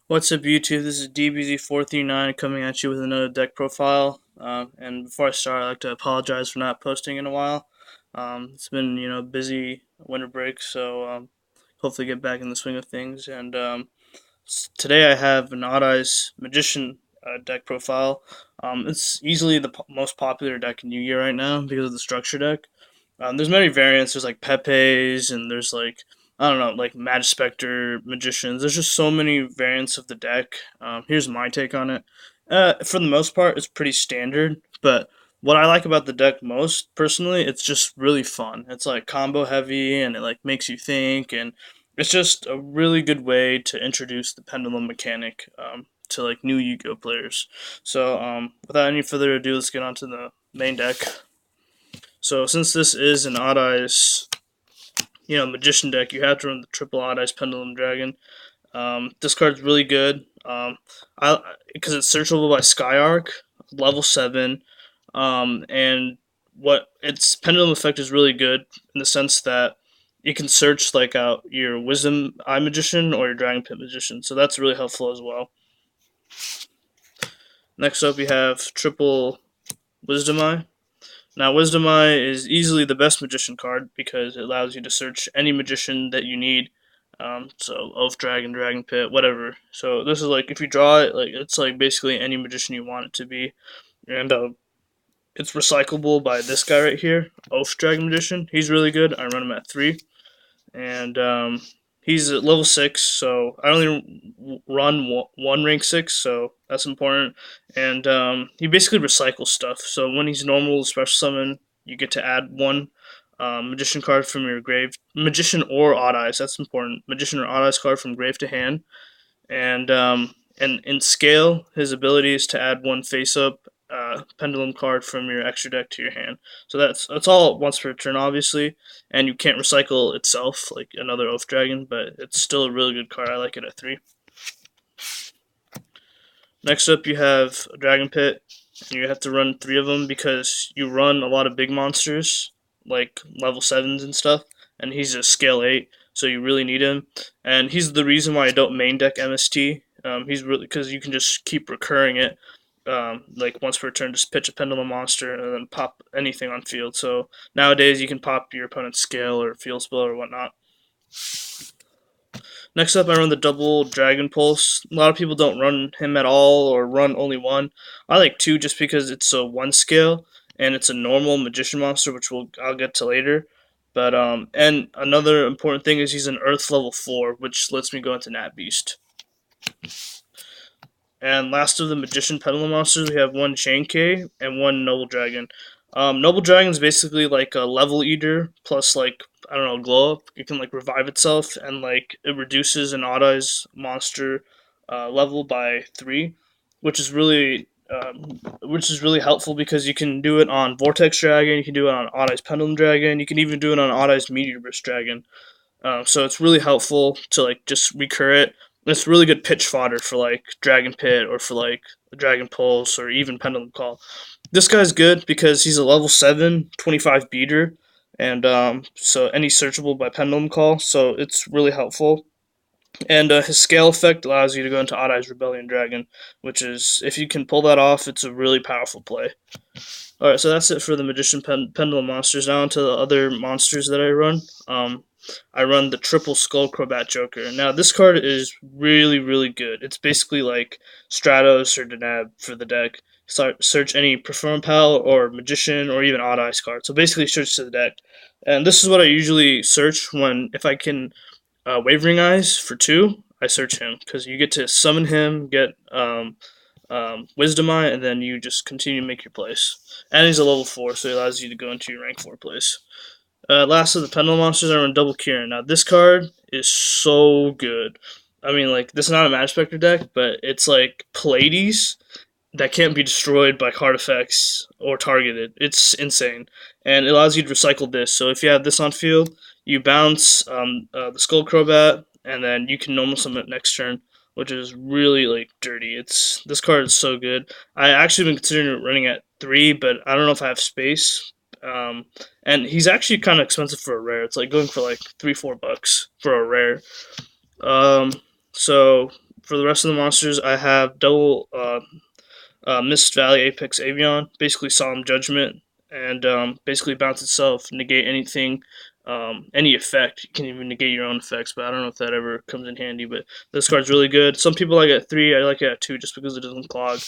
What's up, YouTube? This is DBZ439 coming at you with another deck profile. And before I start, I'd like to apologize for not posting in a while. It's been, busy winter break, so hopefully get back in the swing of things. And today I have an Odd Eyes Magician deck profile. It's easily the most popular deck in Yu-Gi-Oh right now because of the structure deck. There's many variants. There's like Pepe's, and there's like I don't know, like Magic Spectre magicians. There's just so many variants of the deck. Here's my take on it. For the most part, it's pretty standard. But what I like about the deck most, personally, it's just really fun. It's like combo heavy, and it like makes you think, and it's just a really good way to introduce the pendulum mechanic to like new Yu-Gi-Oh players. So without any further ado, let's get on to the main deck. So since this is an Odd Eyes, magician deck, you have to run the triple Odd Eyes Pendulum Dragon. This card's really good. I because it's searchable by Skyark, level 7, and what its pendulum effect is really good in the sense that you can search like out your Wisdom Eye Magician or your Dragon Pit Magician, so that's really helpful as well. Next up, you have triple Wisdom Eye. Now, Wisdom Eye is easily the best magician card because it allows you to search any magician that you need. So Oath Dragon, Dragon Pit, whatever. So this is like if you draw it, like it's like basically any magician you want it to be, and it's recyclable by this guy right here, Oath Dragon Magician. He's really good. I run him at 3, and he's at level 6, so I only run one rank 6, so that's important. And he basically recycles stuff. So when he's normal special summon, you get to add one magician card from your grave, magician or odd eyes. That's important. Magician or odd eyes card from grave to hand, and in scale, his ability is to add one face up pendulum card from your extra deck to your hand. So that's all once per turn, obviously, and you can't recycle itself like another Oath Dragon, but it's still a really good card. I like it at 3. Next up, you have a Dragon Pit, and you have to run 3 of them because you run a lot of big monsters like level 7s and stuff, and he's a scale 8, so you really need him. And he's the reason why I don't main deck MST. He's really because you can just keep recurring it. Like once per turn, just pitch a pendulum monster and then pop anything on field. So nowadays you can pop your opponent's scale or field spell or whatnot. Next up, I run the double Dragon Pulse. A lot of people don't run him at all or run only one. I like 2 just because it's a 1 scale and it's a normal magician monster, which I'll get to later. But and another important thing is he's an Earth level 4, which lets me go into Nat Beast. And last of the Magician Pendulum monsters, we have one Chain K and one Noble Dragon. Noble Dragon is basically like a level eater plus like I don't know glow up. It can like revive itself and like it reduces an Odd Eyes monster level by 3, which is really helpful because you can do it on Vortex Dragon, you can do it on Odd Eyes Pendulum Dragon, you can even do it on Odd Eyes Meteor Burst Dragon. So it's really helpful to like just recur it. It's really good pitch fodder for like Dragon Pit or for like Dragon Pulse or even Pendulum Call. This guy's good because he's a level 7, 25 beater, and so any searchable by Pendulum Call, so it's really helpful. And his scale effect allows you to go into Odd Eyes Rebellion Dragon, which is, if you can pull that off, it's a really powerful play. Alright, so that's it for the Magician Pendulum monsters. Now onto the other monsters that I run. I run the triple Skull Crobat Joker. Now this card is really, really good. It's basically like Stratos or Denab for the deck. Search any Performapal or Magician or even Odd Eyes card. So basically search to the deck. And this is what I usually search if I can Wavering Eyes for 2, I search him because you get to summon him, get Wisdom Eye, and then you just continue to make your place. And he's a level 4, so he allows you to go into your rank 4 place. Last of the Pendulum monsters, I run Double Kieran. Now, this card is so good. I mean, like, this is not a Magic Spectre deck, but it's like Pleiades that can't be destroyed by card effects or targeted. It's insane. And it allows you to recycle this. So if you have this on field, you bounce the Skull Crobat, and then you can normal summon it next turn, which is really like dirty. This card is so good. I actually been considering running at 3, but I don't know if I have space. And he's actually kind of expensive for a rare. It's like going for like $3-4 for a rare. Um, so For the rest of the monsters, I have double Mist Valley Apex Avion, basically Solemn Judgment, and basically bounce itself, negate anything, any effect. You can even negate your own effects, but I don't know if that ever comes in handy. But this card's really good. Some people like it at 3, I like it at 2 just because it doesn't clog.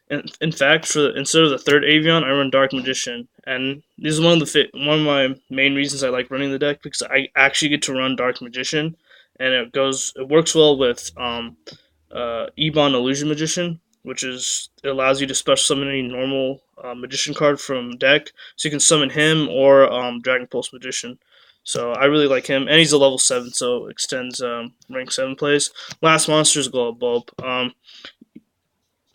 And in fact, instead of the third Avion, I run Dark Magician, and this is one of my main reasons I like running the deck because I actually get to run Dark Magician, and it works well with Ebon Illusion Magician, which is it allows you to special summon any normal magician card from deck, so you can summon him or Dragon Pulse Magician. So I really like him, and he's a level 7, so extends rank 7 plays. Last monster is Glow Bulb.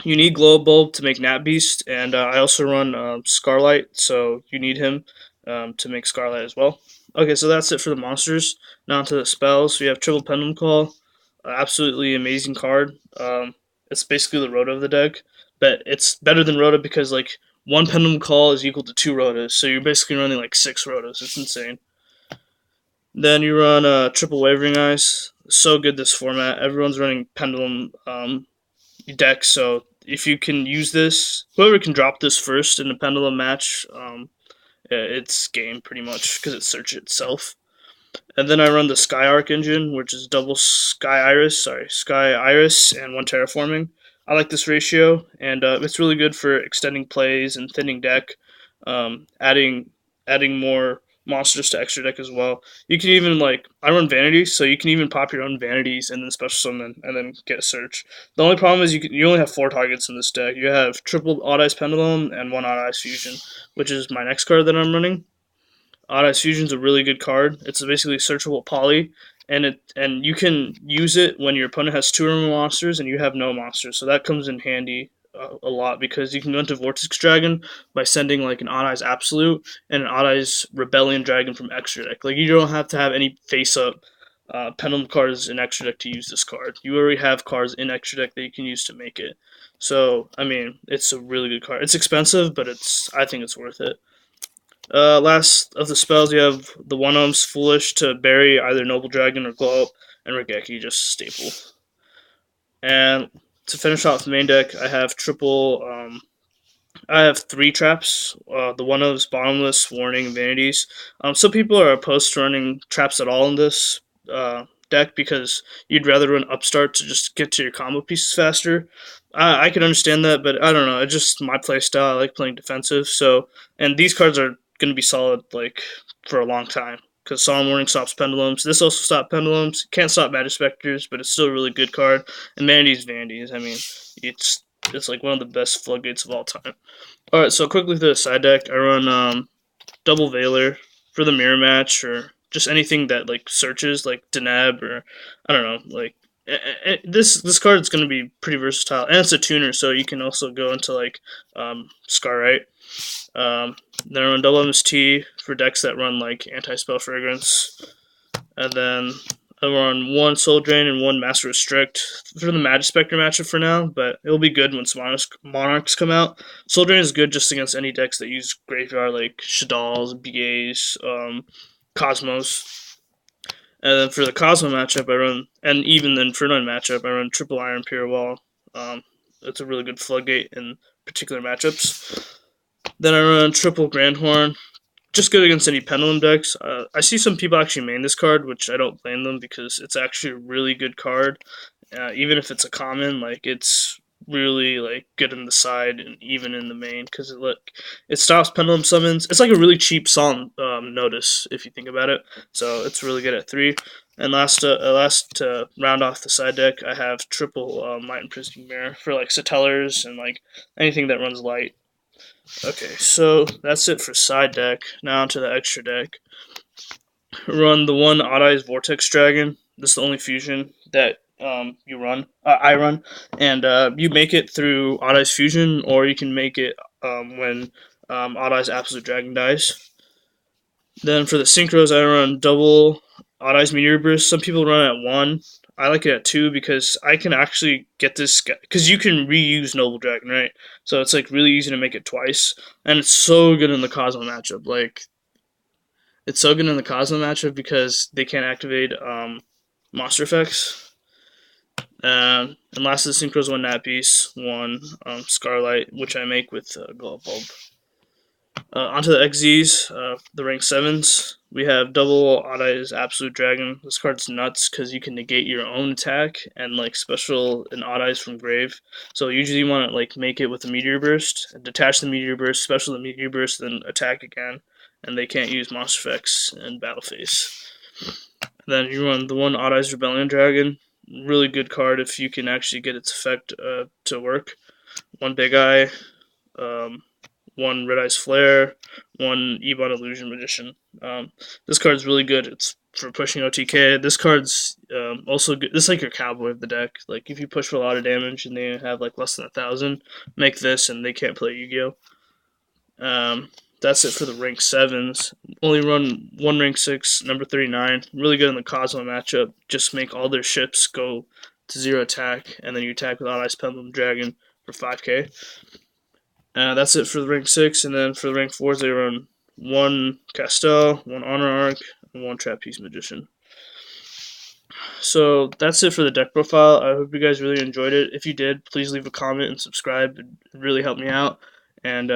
You need Glow Bulb to make Nat Beast, and I also run Scarlight, so you need him to make Scarlight as well. Okay, so that's it for the monsters. Now to the spells. We have Triple Pendulum Call, absolutely amazing card. It's basically the Rhoda of the deck, but it's better than Rhoda because like one Pendulum Call is equal to 2 Rhodas, so you're basically running like 6 Rhodas. It's insane. Then you run Triple Wavering Eyes. So good this format. Everyone's running Pendulum deck, so if you can use this, whoever can drop this first in a Pendulum match, it's game pretty much because it search itself. And then I run the Sky Arc engine, which is double Sky Iris, and 1 terraforming. I like this ratio, and it's really good for extending plays and thinning deck, adding more monsters to extra deck as well. You can even I run vanities, so you can even pop your own vanities and then special summon and then get a search. The only problem is you only have 4 targets in this deck. You have triple Odd Eyes Pendulum and 1 Odd Eyes Fusion, which is my next card that I'm running. Odd Eyes Fusion's a really good card. It's basically a searchable poly, and you can use it when your opponent has 2 or more monsters and you have no monsters. So that comes in handy a lot because you can go into Vortex Dragon by sending like an Odd Eyes Absolute and an Odd Eyes Rebellion Dragon from extra deck. Like you don't have to have any face up Pendulum cards in extra deck to use this card. You already have cards in extra deck that you can use to make it. So I mean, it's a really good card. It's expensive, but I think it's worth it. Last of the spells, you have the One-Ohms Foolish to bury either Noble Dragon or Glow Up, and Regeki, just staple. And to finish off the main deck, I have I have 3 traps. The One-Ohms, Bottomless, Warning, Vanities. Some people are opposed to running traps at all in this deck because you'd rather run Upstart to just get to your combo pieces faster. I can understand that, but I don't know. It's just my play style. I like playing defensive. So, and these cards are going to be solid for a long time because Solemn Warning stops pendulums. This also stops pendulums. Can't stop Magic Specters, but it's still a really good card. And Vanities. I mean, it's like one of the best floodgates of all time. All right, so quickly to the side deck, I run Double Veiler for the mirror match or just anything that like searches like Deneb or I don't know this card is going to be pretty versatile and it's a tuner, so you can also go into Scarlight. Then I run Double MST for decks that run like Anti-Spell Fragrance, and then I run 1 Soul Drain and 1 Master Restrict for the Magic Spectre matchup for now, but it'll be good once Monarchs come out. Soul Drain is good just against any decks that use Graveyard like Shadal's, BAs, Cosmos. And then for the Cosmo matchup, and even the Inferno matchup, I run Triple Iron Pure Wall. It's a really good floodgate in particular matchups. Then I run Triple Grandhorn, just good against any Pendulum decks. I see some people actually main this card, which I don't blame them because it's actually a really good card. Even if it's a common, it's really good in the side and even in the main because it stops Pendulum summons. It's like a really cheap Solemn Notice if you think about it. So it's really good at 3. And last to round off the side deck, I have triple Light Imprisoning Mirror for Satellars and anything that runs light. Okay, so that's it for side deck. Now onto the extra deck. Run the 1 Odd Eyes Vortex Dragon. This is the only fusion that I run, and you make it through Odd Eyes Fusion, or you can make it when Odd Eyes Absolute Dragon dies. Then for the synchros, I run double Odd Eyes Meteor Burst. Some people run it at 1. I like it at 2 because I can actually get this because you can reuse Noble Dragon, right? So it's really easy to make it twice, and it's so good in the Cosmo matchup. It's so good in the Cosmo matchup because they can't activate monster effects. And last of the synchros, one Nat Beast, one Scarlight, which I make with Glow Bulb. Onto the XZs, the rank 7s. We have double Odd Eyes Absolute Dragon. This card's nuts because you can negate your own attack and like special and Odd Eyes from Grave. So usually you want to like make it with a Meteor Burst, detach the Meteor Burst, special the Meteor Burst, then attack again. And they can't use monster effects in battle phase. Then you run the one Odd Eyes Rebellion Dragon. Really good card if you can actually get its effect to work. One Big Eye, one Red Eyes Flare, one Ebon Illusion Magician. This card's really good. It's for pushing OTK. This card's also good. This is like your cowboy of the deck. Like if you push for a lot of damage and they have like less than 1,000, make this and they can't play Yu-Gi-Oh. That's it for the rank 7s. Only run one rank 6, number 39. Really good in the Cosmo matchup. Just make all their ships go to 0 attack, and then you attack with Odd Eyes Pendulum Dragon for 5k. That's it for the rank 6, and then for the rank 4s, they run one Castel, one Honor Arc, and one Trapeze Magician. So that's it for the deck profile. I hope you guys really enjoyed it. If you did, please leave a comment and subscribe. It really helped me out. And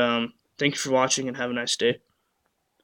thank you for watching, and have a nice day.